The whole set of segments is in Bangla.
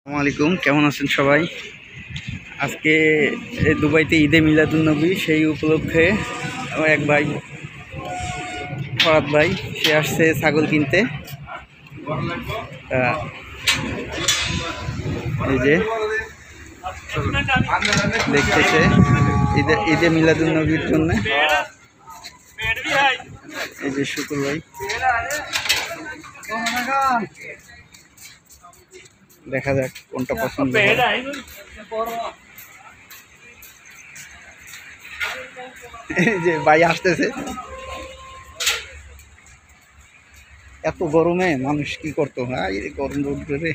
আসসালামু আলাইকুম, কেমন আছেন সবাই? আজকে দুবাইতে ঈদে মিলাদুন্নবী, সেই উপলক্ষে আমার এক ভাই ফরাদ ভাই সে আসছে ছাগল কিনতে। এই যে দেখতেছে ঈদে মিলাদুন্নবীর জন্য। এই যে শুকুর ভাই, দেখা যাক কোনটা পছন্দ হয়। এই যে ভাই আসতেছে। এত গরমে মানুষ কি করতো? হ্যাঁ, এই গরম রোদ্রে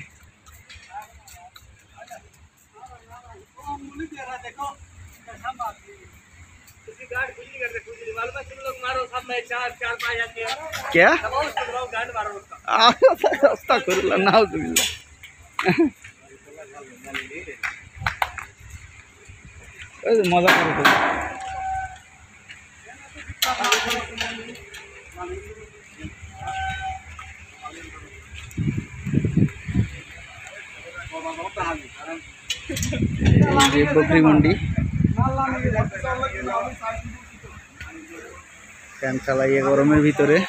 क्या नाउजुबिल्लाह। मजा করে बकरी मंडी फैन चालाइए गरमेर भितरे।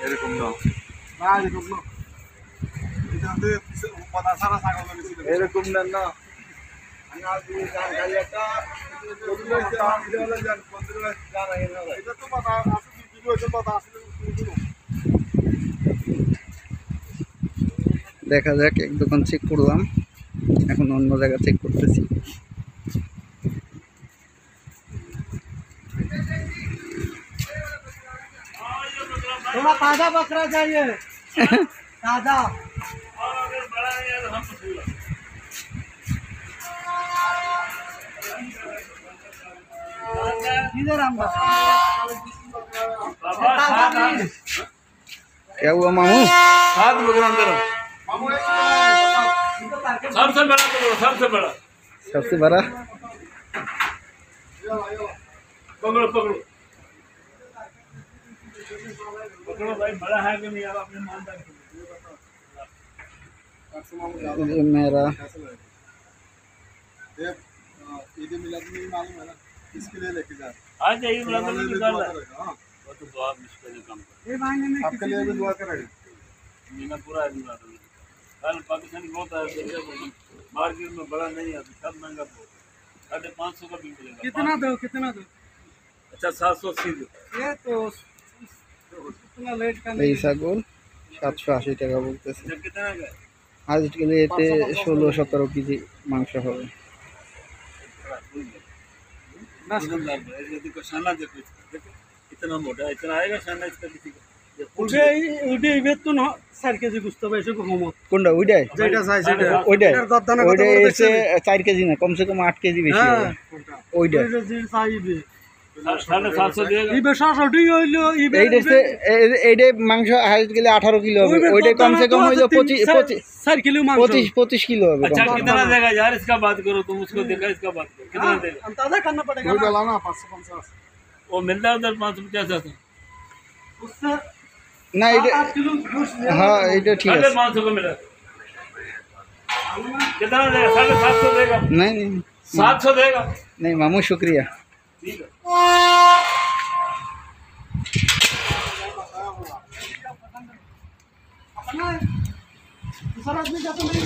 এরকম না, এরকম না, দেখা যাক। এক দোকান চেক করলাম, এখন অন্য জায়গা চেক করতেছি। थोड़ा ताजा बकरा चाहिए ताजा। इधर हम क्या हुआ मामू? सात बकरा अंदर सबसे बड़ा पकड़ो, सबसे बड़ा पकड़ो पकड़ो पकड़ो भाई, बड़ा है कि नहीं? आप अपने ईमानदार ये मेरा ईद मिलाद में मालूम है ना, इसके लिए लेके जा आज जाइए बुला कर निकाल रहा है। वो तो दुआ मुश्किल काम कर, ये महीने में आपके लिए भी दुआ करेंगे। महीना पूरा है बुला रहा है। कल पाकिस्तानी बहुत है, मार्केट में बड़ा नहीं है, सब महंगा बहुत, 550 का भी मिलेगा। कितना दो अच्छा 780 दो। ये तो इतना लेट का এই नहीं। ছাগল 780 টাকা বলতেছে। जब कितना का है? আজকে এতে 16-17 কেজি মাংস হবে। देखो शाना देखो, इतना मोटा, इतना आएगा शाना इसका किसी का। उठे इबे तो ना 4 কেজি গুস্ত পাইছে কম। কোনটা ওইটাই? যেটা চাই সেটা ওইটাই এটার গদ্দানা কত ওইটাই বড় এসে দেখছেন? 4 কেজি না, কমসে কম 8 কেজি বেশি হবে। ওইটাই ওইটা যে চাইবে 750 देगा। ইবে 660 হইলো ইবে এইটা মাংস হাইট গেলে 18 কিলো হবে। ওইটাই কমসে কম হইলো 4 কিলো মাংস। 25 কিলো হবে। अच्छा कितना देगा यार? इसका बात करो, तुम उसको देखा, इसका बात करो कितना देगा? अंदाजा करना पड़ेगा वो ना। डाला ना 550। वो मिलता है उधर 550 आता। उससे না এটা 8 किलो गोश्त ले হ্যাঁ এটা ঠিক আছে। 550 को मिला। कितना देगा? 750 देगा। नहीं नहीं 700 देगा। नहीं मामू शुक्रिया। ठीक है। अपना दूसरा आदमी जाता नहीं।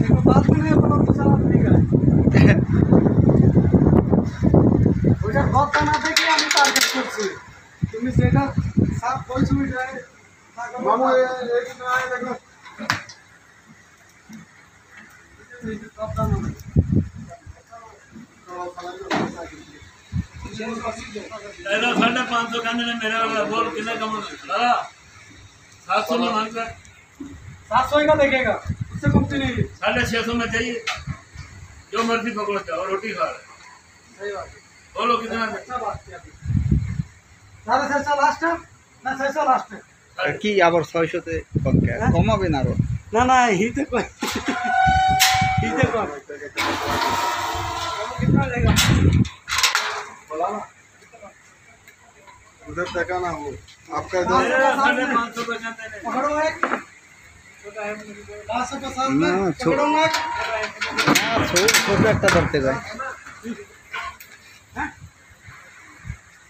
देखो बात में अपना दूसरा आदमी का ওইটা কথা না থেকে আমি টার্গেট করছি। তুমি যেটা সাপ বলছো ওইটাই मामू ये एक ना आए देखो কথা না। तो ऐसा 550 कहने ने मेरे वाला बोल कितना कम दादा 700 में मांग कर 700 का देखेगा, उससे कम तो नहीं। 650 में चाहिए, जो मर्जी पकड़ो चाहो, रोटी खा रहे सही बात है। बोलो कितना में? अच्छा बात किया। 650 लास्ट है ना, 600 लास्ट है। কি আবার 600-তে কমাবেন আরো? না না, হিতে কই হিতে কই कितना लेगा बोला ना। उधर देखा ना हो आपका इधर 550 का कहते हैं पकड़ो एक 550 না, में पकड़ो एक। ছোট একটা ধরতে যায়।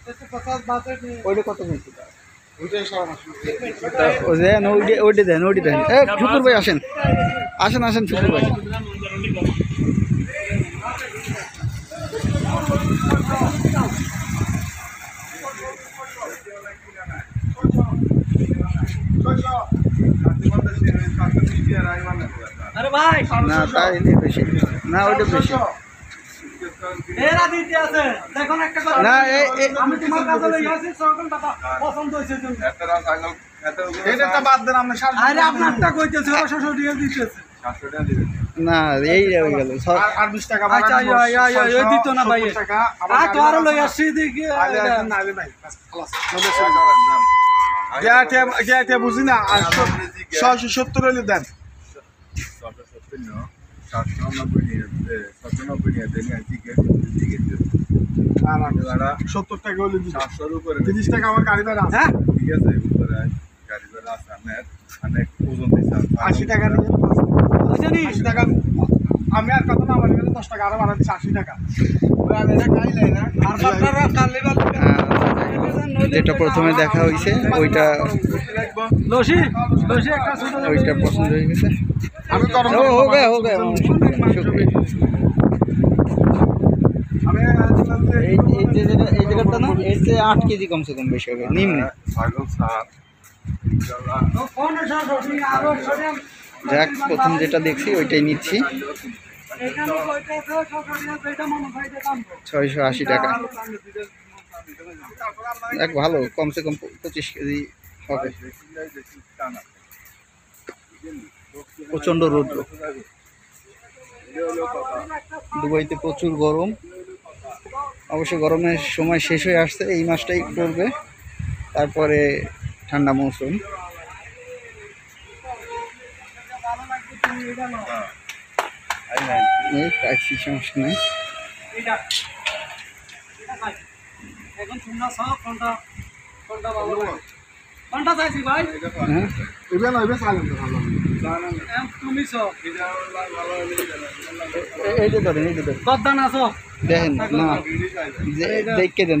650 बात है। ওইটা কত বলছি? उधर सारा ওই দেন, ওইটা দেন, ওইটা দেন। শুকুর ভাই আসেন, আসেন আসেন শুকুর ভাই। कितना में रोटी खाओ अरे भाई না তাই নেই বেশি, না ওইটা বেশি। এরা দিতে আছে, দেখো না একটা কথা। না আমি তোমার কাছে লই আসি, সকল টাকা পছন্দ হইছে তুমি। এটা বাদ দেন আপনি আরে আপনারটা কইতেছে 600 টাকা দিতেছে। না এই হয়ে গেল। আর 20 টাকা আচ্ছা এই দিত না ভাই। টাকা আর তো আরো লই আসছি দেখি। নাইলে নাই খালাস গ্যাটে বুঝি না 670 হলে দেন 70 টাকা হলে 30 টাকা আমার গাড়ি ভাড়া আছে। হ্যাঁ ঠিক আছে উপরে গাড়ি ভাড়া আছে অনেক ওজন দিছে 80 টাকা নিয়ে বুঝনি 80 টাকা আমি আর কত না আমার 10 টাকা আরো বাড়া দিছি 80 টাকা ওরা আমি এটা খাইলাই না আর আপনারা কালে যেটা প্রথমে দেখা হয়েছে ওইটা লসি লসি একটা ছোট ওইটা পছন্দ হয়ে গেছে। আমি গরম हो गया আমি এই জায়গাটা না এর চেয়ে 8 কেজি কমসে কম বেশি হবে নিম্নে। ছাগল সাপ ফোন সরাসরি আরো সরে যাক প্রথম যেটা দেখছি ওইটাই নিচ্ছি। এখানে কয়টা আছে সরাসরি এটা মনে হয় এটা দাম 680 টাকা। এক ভালো কমসে কম 25 কেজি হবে। প্রচণ্ড রৌদ্র, দুবাইতে প্রচুর গরম। অবশ্য গরমের সময় শেষ হয়ে আসছে, এই মাসটাই পড়বে, তারপরে ঠান্ডা মৌসুম। এই পাইছি, সমস্যা নেই। এটা এখন তোমরা সব কোনটা কোনটা ভালো লাগে কোনটা চাইছি ভাই হ্যাঁ ইবে না ইবে সাইলেন্ট ভালো তুমি সব এইটা ধরেন, এইটা ধরেন, গদ্দান আছো দেখেন না, দেখকে দেন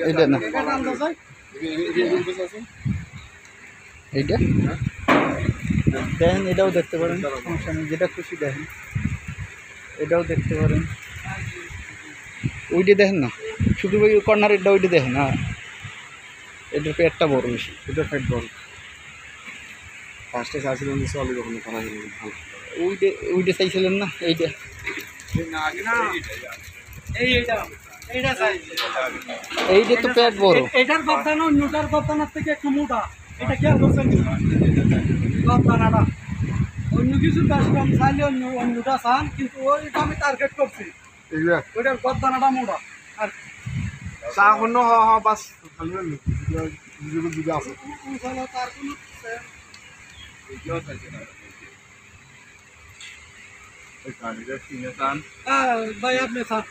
এইটা না, এটা দাম তো চাই এইটা দেখেন, এটাও দেখতে পারেন, সমস্যা নেই, যেটা খুশি দেখেন, এটাও দেখতে পারেন। ওইটা দেখেন না, শুধু ওই কর্নারেরটা ওইটা দেখেন। হ্যাঁ এটার পেটটা বড় বেশি, এটা ফ্যাট বল ফার্স্টে চাইছিলাম যে চলে যখন করা গেল ভালো ওইটা চাইছিলেন না, এইটা এইটা এইটা চাই এইটা তো পেট বড়। এটার গদ্দান অন্যটার গদ্দানের থেকে একটু মোটা, এটা খেয়াল করছেন গদ্দানাটা অন্য কিছু বেশ কম চাইলে অন্যটা চান, কিন্তু ওইটা আমি টার্গেট করছি, এইটা ওইটার গদ্দানাটা মোটা। আর চা কোন হ হ বাস ভালো না ভিডিও ভিডিও আছে তার কোনো ভাই আপনি স্যার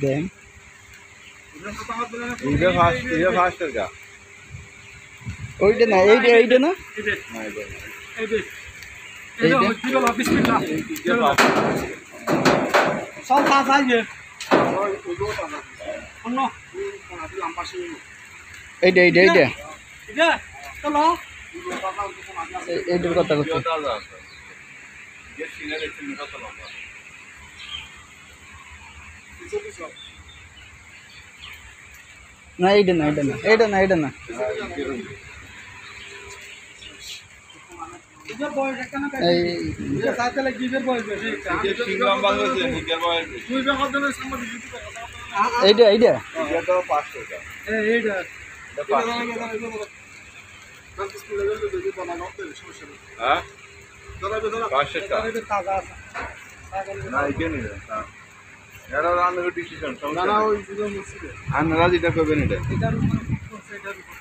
দেন ওইটা না, এইটা না, সব কাজ আইবে এইটা চলো এইটার কথা করছি। না এইটা না, এইটা না, এইটা না, এইটা না, গিজের বয়স এখানে এই এটা সাইকেলে গিজের বয়স বেশি শিংলাম বাংলাদেশে নিকের বয়স তুই বেকার দিনের সামনে দিতে এইটা এটা তো 500 টাকা এইটা হ্যাঁ 500 টাকা এটা তাজা আছে না এখানে না এরা রান্নার ডিসিশন না না ওই দুটো মুসিবে আন্নারা যেটা করবেন এটা এটার উপর করছে এটার উপর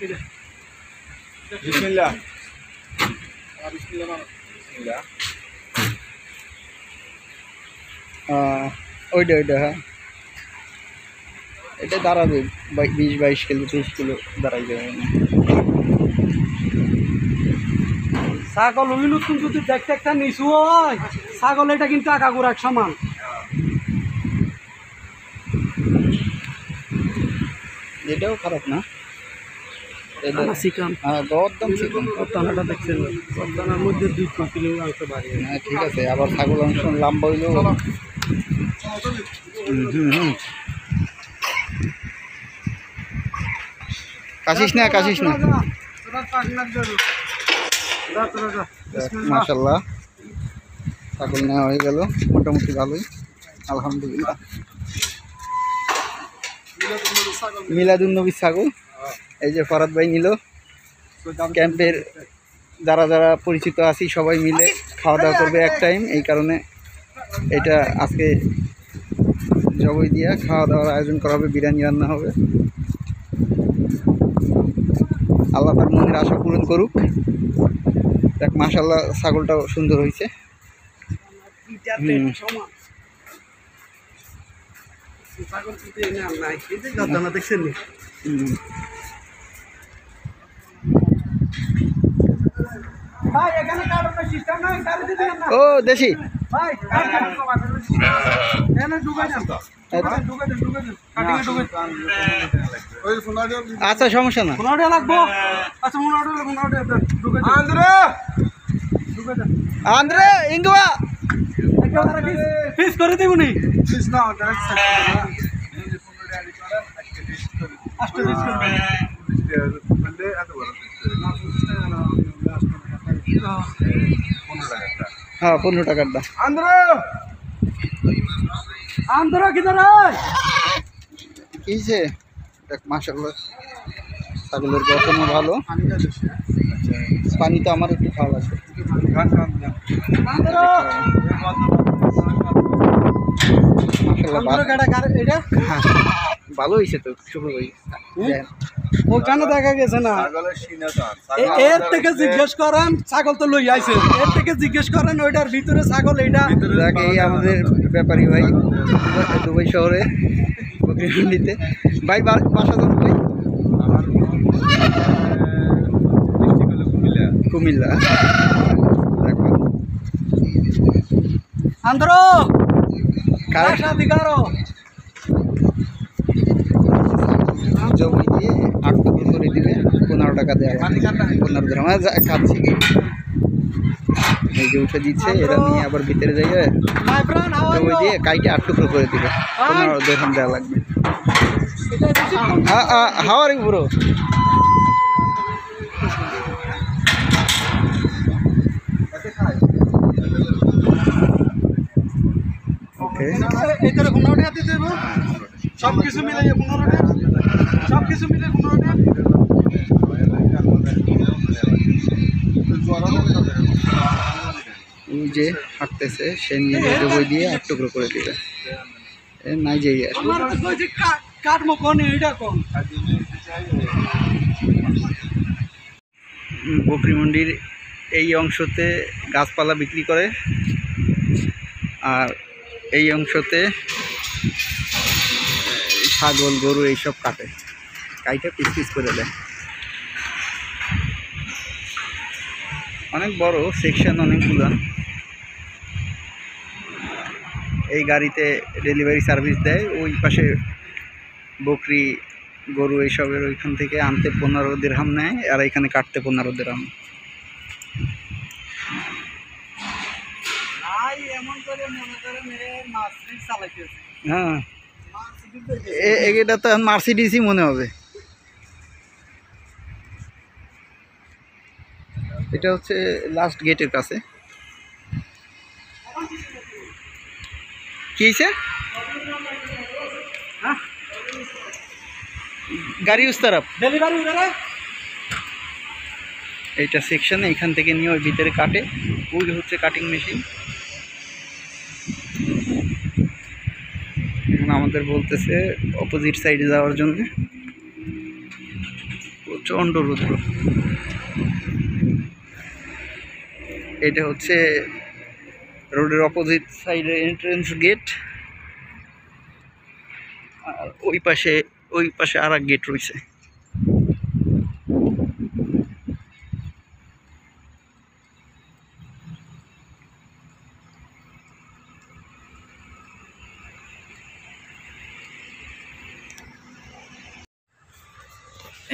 এটা বিসমিল্লাহ বিসমিল্লাহ বিসমিল্লাহ ওইটা হ্যাঁ এটা দাঁড়াবে 20-22 কিলো 30 কিলো দাঁড়াই যাবে ছাগল ওই নতুন যদি দেখতে একটা নিচু হয় ছাগল এটা কিন্তু আগাগোড়া এক সমান এটাও খারাপ না এটা শিকাম হ্যাঁ দরদাম চিকন দানাটা দেখছেন দানার মধ্যে 2 কিলো অংশ বাড়িয়ে হ্যাঁ ঠিক আছে আবার ছাগল অংশ লম্বা হইলেও কাশিস না মাশাল্লাহ ছাগল নেওয়া হয়ে গেল মোটামুটি ভালোই আলহামদুলিল্লাহ মিলাদুন্নবী ছাগল এই যে ফরাদ ভাই নিল ক্যাম্পের যারা যারা পরিচিত আছি সবাই মিলে খাওয়া দাওয়া করবে এক টাইম এই কারণে এটা আজকে জবাই দিয়া খাওয়া দাওয়ার আয়োজন করা হবে বিরিয়ানি রান্না হবে আল্লাহ তার মনের আশা পূরণ করুক দেখ মাশাল্লাহ ছাগলটাও সুন্দর হয়েছে দেখছেন ভাই এখানে কার্ডের সিস্টেম নাই কার্ড দিতে না ও দেশি ভাই কার্ড এনে ঢুকাই দেন ঢুকাই দেন কাটিং ঢুকাই ওই সোনাটা আচ্ছা সমস্যা না 15 টাকা লাগবে আচ্ছা 15 টাকা ঢুকাই দেন আন্দ্রে ঢুকাই দেন আন্দ্রে ইংগুয়া একেবারে ফিস করে দেবনি প্লিজ না ডাইরেক্ট আস্তে ফিস করে বলে এত বড় হ্যাঁ 15 টাকার দাম আন্দ্রে আন্দরা কিধর কি হয়েছে দেখ মাশাআল্লাহ ছাগলের গঠনও ভালো পানি তো আমার একটু খাওয়া লাগবে আন্দরা মাশাআল্লাহ আন্দরা গাড়া এটা হ্যাঁ ভালো হয়েছে তো শুরু হই ওখানে দেখা গেছে না ছাগলের সিনা দান এর থেকে জিজ্ঞেস করেন ছাগল তো লই আইছে এর থেকে জিজ্ঞেস করেন ওইটার ভিতরে ছাগল এইটা দেখ এই আমাদের ব্যাপারী ভাই দুবাই শহরে বকরিমন্ডিতে ভাই বাসা যান ভাই কুমিল্লা দেখো আন্দরো কার শাদি করো জমি দিয়ে 8 টুকরো করে দিবে 15 টাকা দেওয়া 15 দিরহাম খাচ্ছি কি এই যে উঠে দিচ্ছে এরা নিয়ে আবার ভিতরে যাইয়ে মাই ফ্রেন্ড হাউ আর জমি ইউ দিয়ে কাইটে 8 টুকরো করে দিবে 15 দিরহাম দেওয়া লাগবে এটা দিছি how are you bro okay এইটারে 15 টাকা দিতে দেব সব কিছু মিলে 15 টাকা সব কিছু মিলে 15 টাকা যে হাঁটতেছে সে নিয়ে জমি দিয়ে 8 টুকরো করে দিবে নাই যাই আর আমার তো কইছে কাটমো কোন এইটা কোন বকরিমন্ডির এই অংশতে গাছপালা বিক্রি করে আর এই অংশতে ছাগল গরু এইসব কাটে কাইটা পিস পিস করে দেয় অনেক বড় সেকশন অনেকগুলো এই গাড়িতে ডেলিভারি সার্ভিস দেয় ওই পাশে বকরি গরু এইসবের ওইখান থেকে আনতে 15 দিরহাম নেয় আর এখানে কাটতে 15 দিরহাম ভাই এমন করে মনে করেন মাছরি চালাইতেছে হ্যাঁ এটা তো মার্সিডিসই মনে হবে এটা হচ্ছে লাস্ট গেটের কাছে। কি হয়েছে? হ্যাঁ গাড়ি উস তারফ। ডেলিভারি উঠে এইটা সেকশনে এখান থেকে নিয়ে ওই ভিতরে কাটে। ওই হচ্ছে কাটিং মেশিন। এখন আমাদের বলতেছে অপোজিট সাইডে যাওয়ার জন্য। প্রচণ্ড রৌদ্র। এটা হচ্ছে রোডের অপোজিট সাইডে এন্ট্রেন্স গেট। আর ওই পাশে আর এক গেট রয়েছে।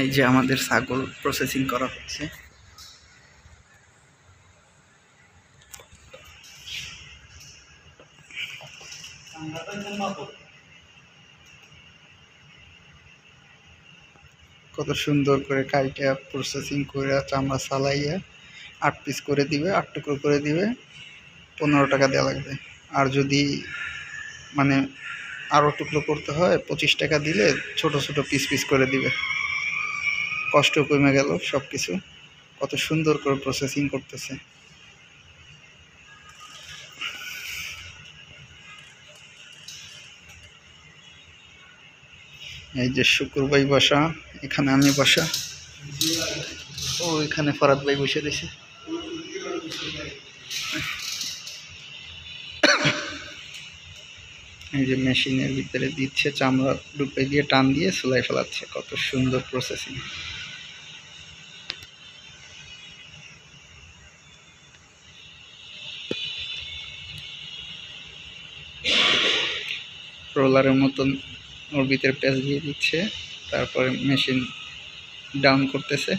এই যে আমাদের ছাগল প্রসেসিং করা হচ্ছে। কত সুন্দর করে কাইটা প্রসেসিং করে চামড়া সালাইয়া 8 পিস করে দিবে, 8 টুকরো করে দিবে। 15 টাকা দেওয়া লাগবে। আর যদি মানে আরও টুকরো করতে হয় 25 টাকা দিলে ছোট ছোট পিস পিস করে দিবে। কষ্ট কমে গেল সব কিছু। কত সুন্দর করে প্রসেসিং করতেছে। এই যে শুকুর ভাই বসা, এখানে আমি বসা, ও এখানে ফরাদ ভাই বসে রয়েছে। এই যে মেশিনের ভিতরে দিচ্ছে, চামড়া ডুবে দিয়ে টান দিয়ে সেলাই ফেলাচ্ছে। কত সুন্দর প্রসেসিং। রোলারের মতন ওর ভিতরে প্যাচ দিয়ে দিচ্ছে, তারপরে মেশিন ডাউন করতেছে।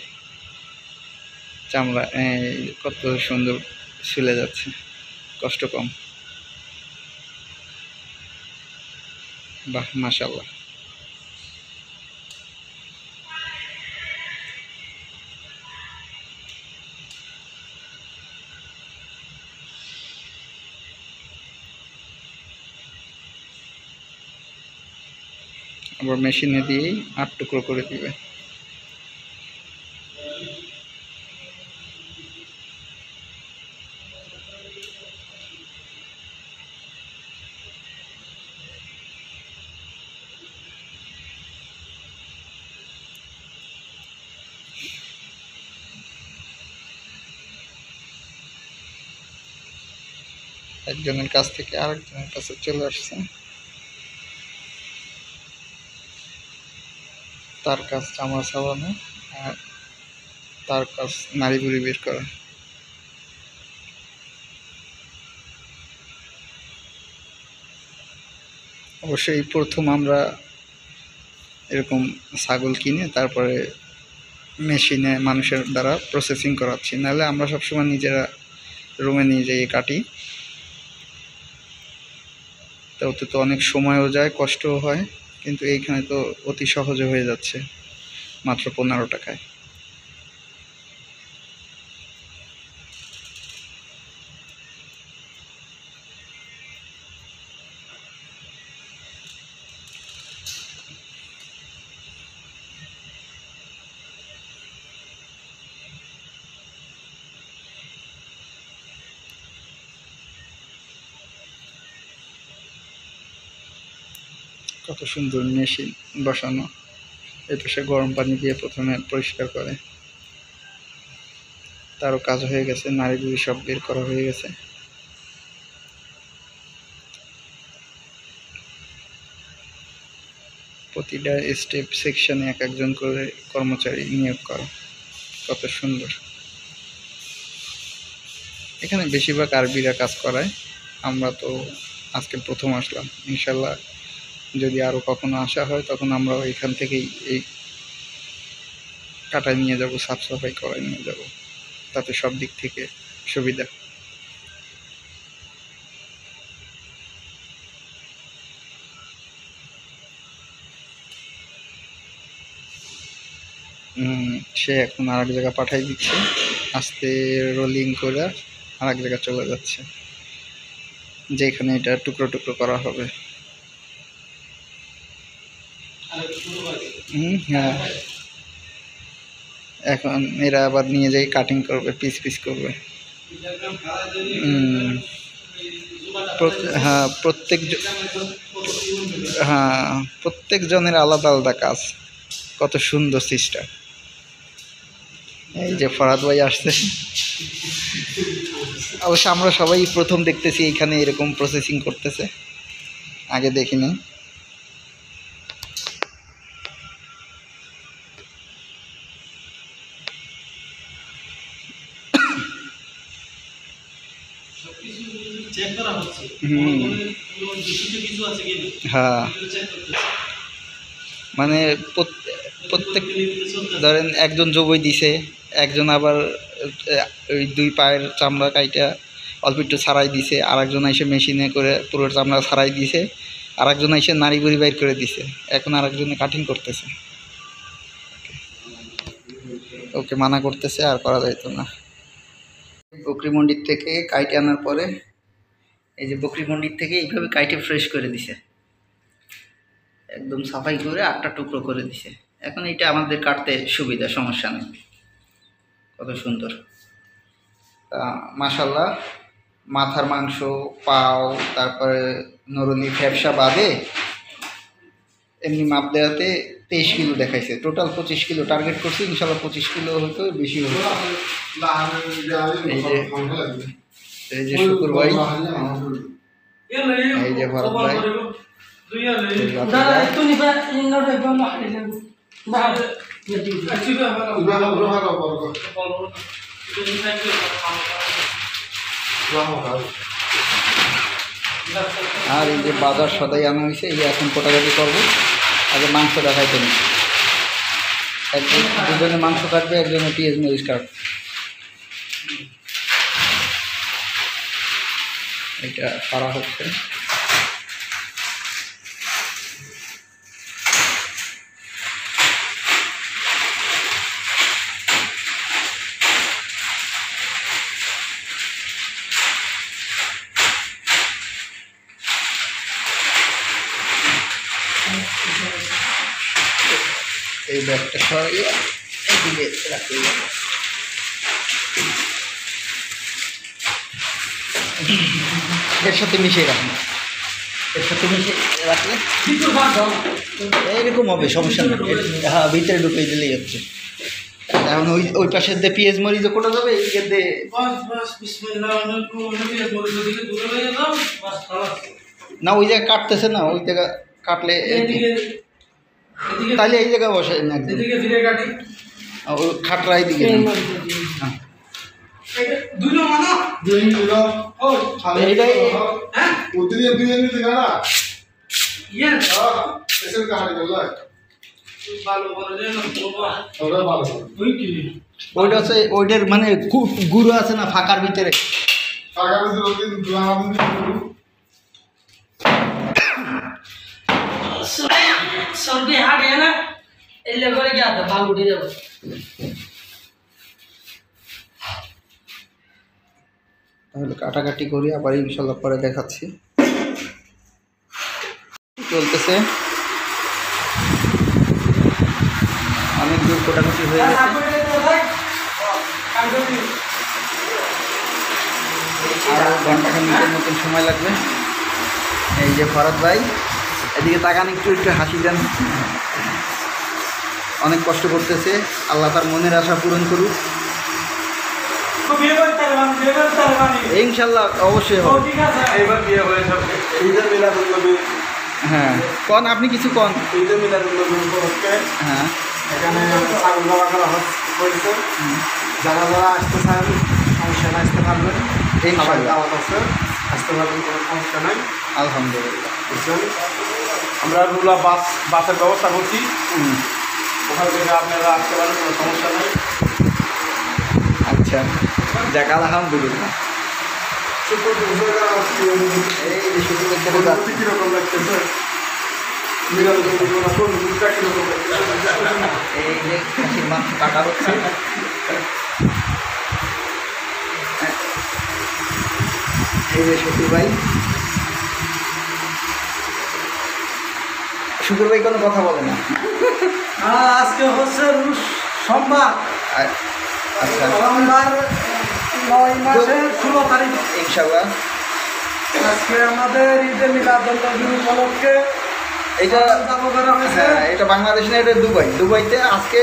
চামড়া কত সুন্দর ছিলে যাচ্ছে, কষ্ট কম। বাহ, মাশাআল্লাহ। আবার মেশিনে দিয়েই 8 টুকরো করে দিবে। একজনের কাছ থেকে আরেকজনের কাছে চলে আসছে। তার কাজ চামড়া ছাড়ানো, আর তার কাজ নাড়ি বুড়ি বের করা। অবশ্যই প্রথম আমরা এরকম ছাগল কিনে তারপরে মেশিনে মানুষের দ্বারা প্রসেসিং করাচ্ছি। নাহলে আমরা সবসময় নিজেরা রুমে নিয়ে যাই কাটি। তো ওতে তো অনেক সময়ও যায়, কষ্টও হয়, কিন্তু এইখানে তো অতি সহজে হয়ে যাচ্ছে মাত্র 15 টাকায়। কত সুন্দর মেশিন বসানো। এটা সে গরম পানি দিয়ে প্রথমে পরিষ্কার করে, তারও কাজ হয়ে গেছে, নাড়িগুলি সব বের করা হয়ে গেছে। প্রতিটা স্টেপ সেকশনে এক একজন করে কর্মচারী নিয়োগ করা। কত সুন্দর। এখানে বেশিরভাগ আরবিরা কাজ করায়। আমরা তো আজকে প্রথম আসলাম। ইনশাল্লাহ যদি আরও কখনো আসা হয় তখন আমরা এখান থেকেই এই কাটায় নিয়ে যাব, সাফ সাফাই করায় নিয়ে যাব, তাতে সব দিক থেকে সুবিধা। সে এখন আর এক জায়গায় পাঠাই দিচ্ছে। আস্তে রোলিং করে আর এক জায়গায় চলে যাচ্ছে, যেখানে এটা টুকরো টুকরো করা হবে। হ্যাঁ, এখন এরা আবার নিয়ে যাই কাটিং করবে, পিস পিস করবে। হ্যাঁ, প্রত্যেক জনের আলাদা আলাদা কাজ। কত সুন্দর সিস্টেম। এই যে ফরহাদ ভাই আসছে, অবশ্য আমরা সবাই প্রথম দেখতেছি এইখানে এরকম প্রসেসিং করতেছে, আগে দেখিনি। হ্যাঁ, মানে প্রত্যেক ধরেন একজন জবই দিছে, একজন আবার ওই 2 পায়ের চামড়া কাইটা অল্প একটু ছাড়াই দিছে, আর একজন এসে মেশিনে করে পুরো চামড়া ছাড়াই দিছে, আর একজন এসে নাড়ি বুড়ি বাইর করে দিছে, এখন আর একজনে কাটিং করতেছে। ওকে মানা করতেছে, আর করা যাইতো না। বকরি মন্ডির থেকে কাইটে আনার পরে এই যে বকরি মন্ডির থেকে এইভাবে কাইটে ফ্রেশ করে দিছে, একদম সাফাই করে 8টা টুকরো করে দিছে। এখন এটা আমাদের কাটতে সুবিধা, সমস্যা নেই। কত সুন্দর। মাশাল্লাহ, মাথার মাংস, পাও, তারপরে নরনি ফ্যাপসা বাদে এমনি মাপ দেওয়াতে 23 কিলো দেখাইছে। টোটাল 25 কিলো টার্গেট করছি, ইনশাল্লাহ 25 কিলো হয়তো বেশি হতো। এই যে শুকুর ভাই, এই যে ভরত ভাই, আর এই যে বাজার সদাই আনা হয়েছে, এই এখন কোটাকাটি করবো। আগে মাংস দেখাইতে নি, দুজনে মাংস কাটবে, একজনে পেঁয়াজ মরিচ কাটবে। এটা করা হচ্ছে। এই ব্যাগটা সরিয়ে এদিকে রাখতে যাবো। এর সাথে মিশিয়ে রাখুন, এর সাথে মিশিয়ে রাখলে এইরকম হবে, সমস্যা নেই। হ্যাঁ, ভিতরে ঢুকিয়ে দিলেই হচ্ছে। এখন ওই পাশের দিয়ে পেঁয়াজ মরিচ কোটা যাবে, এইদিকে দিয়ে না, ওই জায়গায় কাটতেছে না, ওই জায়গা কাটলে তাহলে এই জায়গায় বসে না, ওই খাটরা এইদিকে। ওইটা হচ্ছে ওইটার মানে গুঁড়ো আছে না ফাঁকার ভিতরে, সর্দি হাড়ে না এলে করে গিয়ে ভালো উঠে যাবে। তাহলে কাটাকাটি করি, আবার ইনশাল্লাহ পরে দেখাচ্ছি। চলতেছে, অনেক দূর কোটাকুটি হয়ে গেছে, আর ঘন্টাখানিকের মতন সময় লাগবে। এই যে ফরহাদ ভাই, এদিকে তাকান, একটু একটু হাসি দেন। অনেক কষ্ট করতেছে, আল্লাহ তার মনের আশা পূরণ করুক ইনশাল্লাহ, অবশ্যই হবে। এইবার বিয়ে হয়ে যাবে, ঈদের মিলাদুন্নবী। হ্যাঁ, কন আপনি কিছু কন। ঈদের মিলাদুন্নবী উপলক্ষে হ্যাঁ, এখানে ছাগল জবা করা হয়েছে। যারা যারা আসতে চান সমস্যা না, আসতে পারবেন, ইনশাল্লাহ দাওয়াত আছে, আসতে পারবেন, কোনো সমস্যা নাই। আলহামদুলিল্লাহ। বুঝছেন, আমরা রুলা বাসের ব্যবস্থা করছি, ওখান থেকে আপনারা আসতে পারেন, কোনো সমস্যা নেই। আচ্ছা, যাক আলহামদুলিল্লাহ। এই যে শুধু কীরকম লাগতেছে, কীরকম লাগতেছে, এই যে খাসির মাংস কাটা হচ্ছে। এই যে শুকুর ভাই। শুকুর ভাই কোনো কথা বলে না। আজকে হচ্ছে সোমবার, আচ্ছা, সোমবার 9 মাসের 16 তারিখ। ইনশাআল্লাহ আজকে আমাদের ঈদে মিলাদুন্নবী উপলক্ষে এটা যাবো করা হয়েছে। হ্যাঁ, এটা বাংলাদেশ না, এটা দুবাইতে আজকে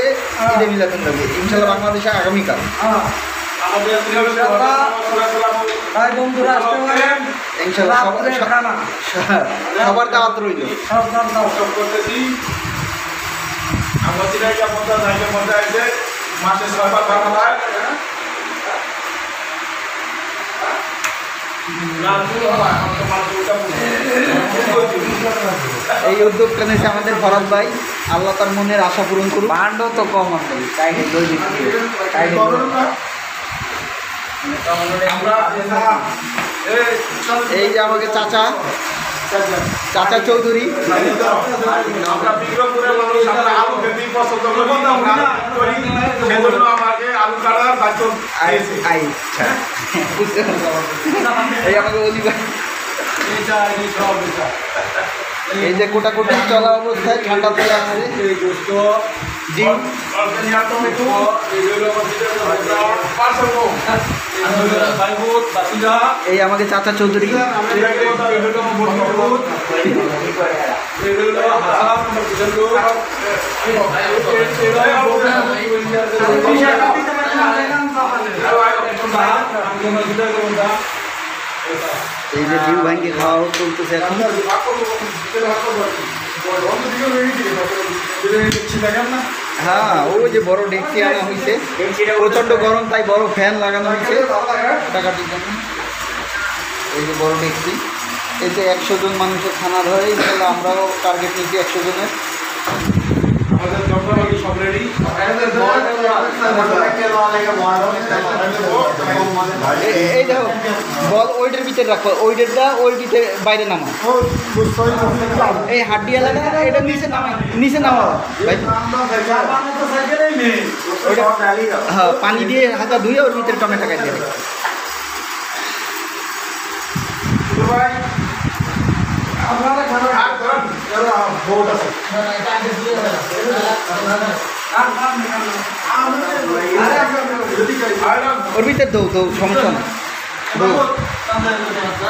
ঈদে মিলাদুন্নবী, ইনশাআল্লাহ বাংলাদেশে আগামীকাল। হ্যাঁ, আমাদের ভাই বন্ধুরা আসতে পারেন। ইনশাআল্লাহ রাত্রে খানা সবার দাওয়াত রইল। সব দাম দাও। করতেছি আমরা চিরাইটা মধ্যে জায়গার মধ্যে আছে মাসে 6বার খাওয়া হয় এই উদ্যোগটা নিয়েছে আমাদের ভরত ভাই, আল্লাহ তার মনের আশা পূরণ করুন। পান্ড তো কম আছে, এই যে আমাকে চাচা চৌধুরী, আমরা বিক্রমপুরের মানুষ, আমরা আলু খেতেই পছন্দ করি, আমরা আলু করি, সেজন্য আমাকে আলু কাটার দায়িত্ব দিয়েছে। এই আমাকে অলি ভাই, এই যে কোটাকুটি চলা অবস্থায় ঠান্ডা চলে আসছে। জি এই আমাকে চাচা চৌধুরী, এই যে জিউ ভাইকে খাওয়া চলতেছে এখন। হ্যাঁ, ওই যে বড় ডেকচি আনা হয়েছে, প্রচণ্ড গরম তাই বড় ফ্যান লাগানো হয়েছে টাকাটির জন্য। এই যে বড় ডেকচি, এতে 100 জন মানুষের খানা ধরে, ইনশাল্লাহ আমরাও টার্গেট নিয়েছি 100 জনের। আমাদের যন্ত্রপাতি সব রেডি। এই দেখো বল ওইটার ভিতরে রাখো, ওইটারটা ওই ভিতরে বাইরে নামা, এই হাড্ডি এলাকা এটা নিচে নামা ভাই। ওইটা হ্যাঁ, পানি দিয়ে হাতা ধুয়ে ওর ভিতরে টমেটো কাট দিয়ে ওর ভিতরে দৌ সমস্যা না,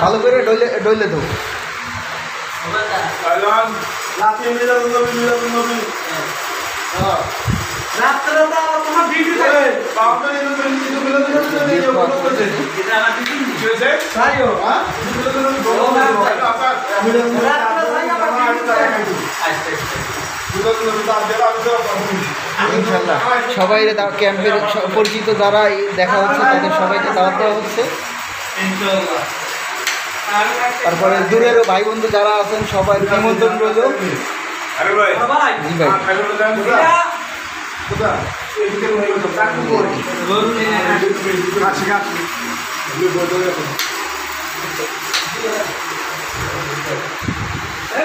ভালো করে ডইলে দৌ। রাত্রে তো তোমার ডিউটি থাকে। ইনশাল্লাহ সবাই ক্যাম্পের পরিচিত যারা দেখা হচ্ছে তাদের সবাইকে দাওয়াত দেওয়া হচ্ছে। তারপরে দূরেরও ভাই বন্ধু যারা আছেন সবাই নিমন্ত্রণ রইল। জি ভাই,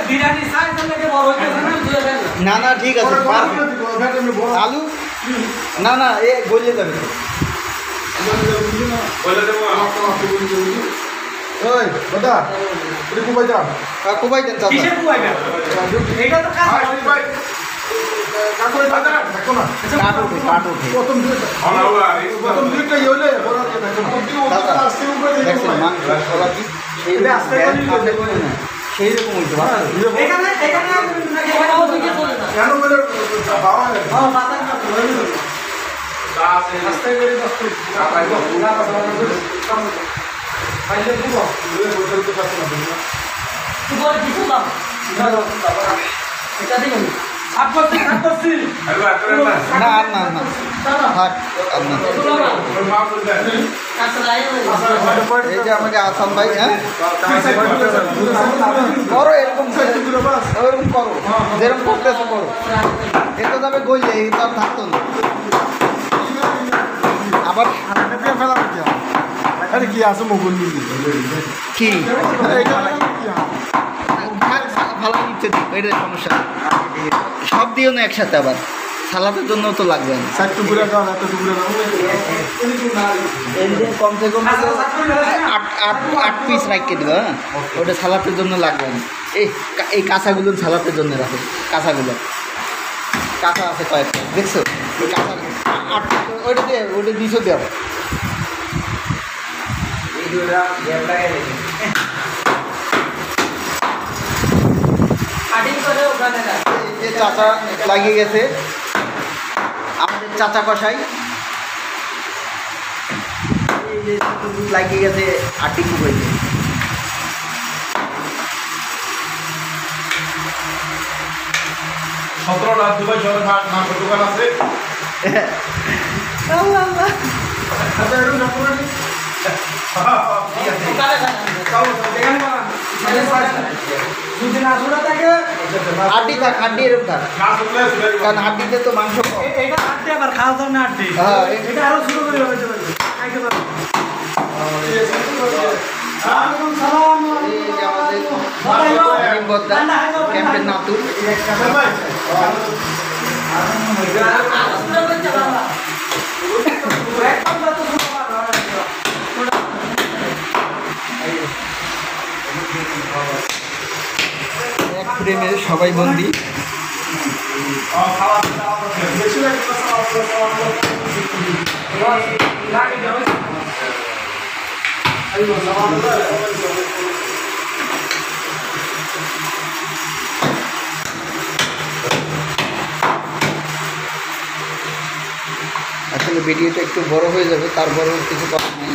বিরিয়ানি সাইজ থেকে বড় হইতেছে না, না ঠিক আছে, আলু না এ গলিয়ে যাবে। কোবাই দেন চাচা। কিসের কুয়াইবা? এইটা তো কাজ কাঠ ওঠে দেখছেন মাংস কলা কি সেই রকম হইতো। এখানে না থাক এই যে আমাকে আসাম ভাই, হ্যাঁ করো এরকম ওরকম করো, যেরকম করতেছো করো। এটা যাবে গইলে এই তো আর থাকতো না। আবার কি আছে মোগল কি ভালো নিচ্ছে, এটা সমস্যা সব দিও না একসাথে। আবার সালাতের জন্য তো লাগবে না। 4 টুকরা দাও, এত টুকরা দাও। এই যে কমসে কম 8 পিস রাখতে দেবো, হ্যাঁ? ওটা সালাতের জন্য লাগবে না। এই কাঁচাগুলো সালাতের জন্য রাখো, কাঁচাগুলো কাঁচা আছে কয়েকটা, দেখছো? এই কাঁচা 8 ওইটা দিয়ে ওইটা 200 দেওয়া। এই যে চাচা লাগিয়ে গেছে, আমাদের চাচা কষাই এই যে লাগিয়ে গেছে আটি কুবাইতে। দুবাই শহরে মাংস দোকান আছে। আল্লাহ আল্লাহ। আচ্ছা, একটু যত্ন করে নিস। ঠিক আছে। যদি না ছোটা থাকে হাড্ডি থাক, হাড্ডি এরকম থাক, না শুনলে শুনে দিবো। কারণ হাড্ডিতে তো মাংস কম। এটা আটটি আবার খাওয়া দাওয়া না আটটি, হ্যাঁ, এটা আরো শুরু করে হইতে পারবে। খাইতে পারবে। ওয়ালাইকুম সালাম। এই যে আমাদের রহিম বদ্দা, ক্যাম্পের নাতুর। ভাই, এক ফ্রেমে সবাই বন্দি। বেশি লাগে না, আসলে ভিডিওটা একটু বড় হয়ে যাবে, তারপরেও কিছু কথা নেই।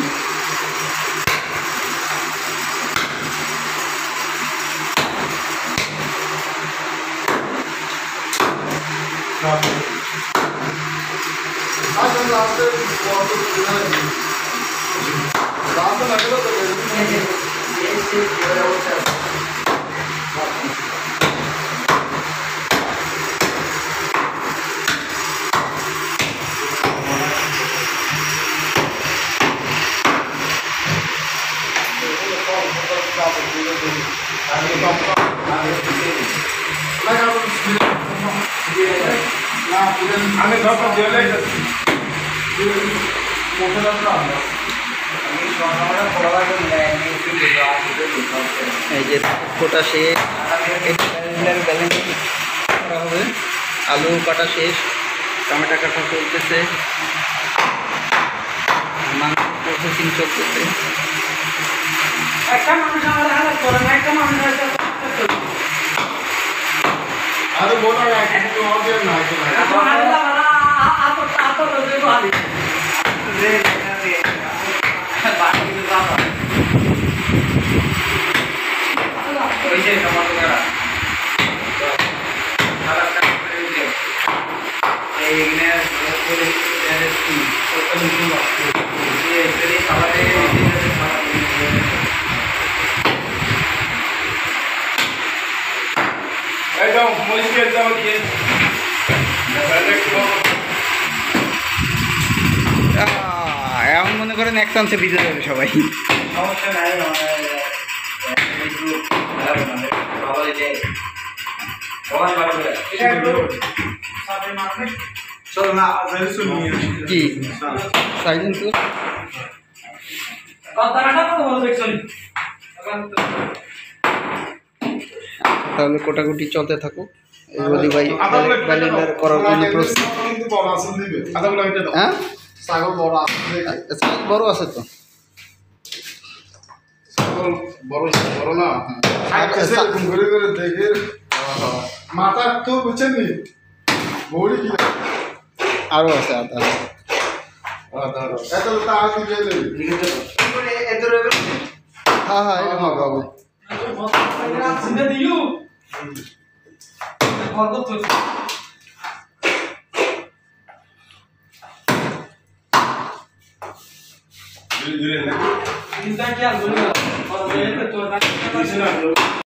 আমি ধরো জেলে এই যে ফোটা শেষ, ব্যালেন্স করা হবে, আলু কাটা শেষ, টমেটো কাটা চলতেছে, মাংস প্রসেসিং চলতেছে। একটা মানুষ আমার হালাত করে না, একটা মানুষ হয়তো আরে বলো না, কিন্তু আমাদের না এখন আল্লাহ আতো রোজে ভালো একদম মরিচ একদম কি এমন মনে করেন এক চান্সে ভিজে যাবে সবাই। সমস্যা নাই একটু ভালো হয়েছে সবাই ভালো করে এটা একটু সাথে মারবে চলো না আজ শুনি কি সাইলেন্ট তো কথাটা তো বলতে চলি তাহলে কোটাকুটি চলতে থাকুক। এই বলি ভাই ব্যালেন্ডার করার জন্য প্রস্তুত। কিন্তু বড় আসন দিবে আদাগুলো এটা দাও। হ্যাঁ, ছাগল বড় আসন দিবে। সাইজ বড় আছে তো। ছাগল বড় বড় না খাইতেছে এরকম করে করে দেখে মাথা তো বুঝছেন নি বড়ি কি আরও আছে আদা। এত টাকা দিয়ে দেবে হ্যাঁ হ্যাঁ, এরকম হবে হবে। চিন্তা দিও কত তো ধীরে ধীরে চিন্তা কি আর বলি না, আর তো না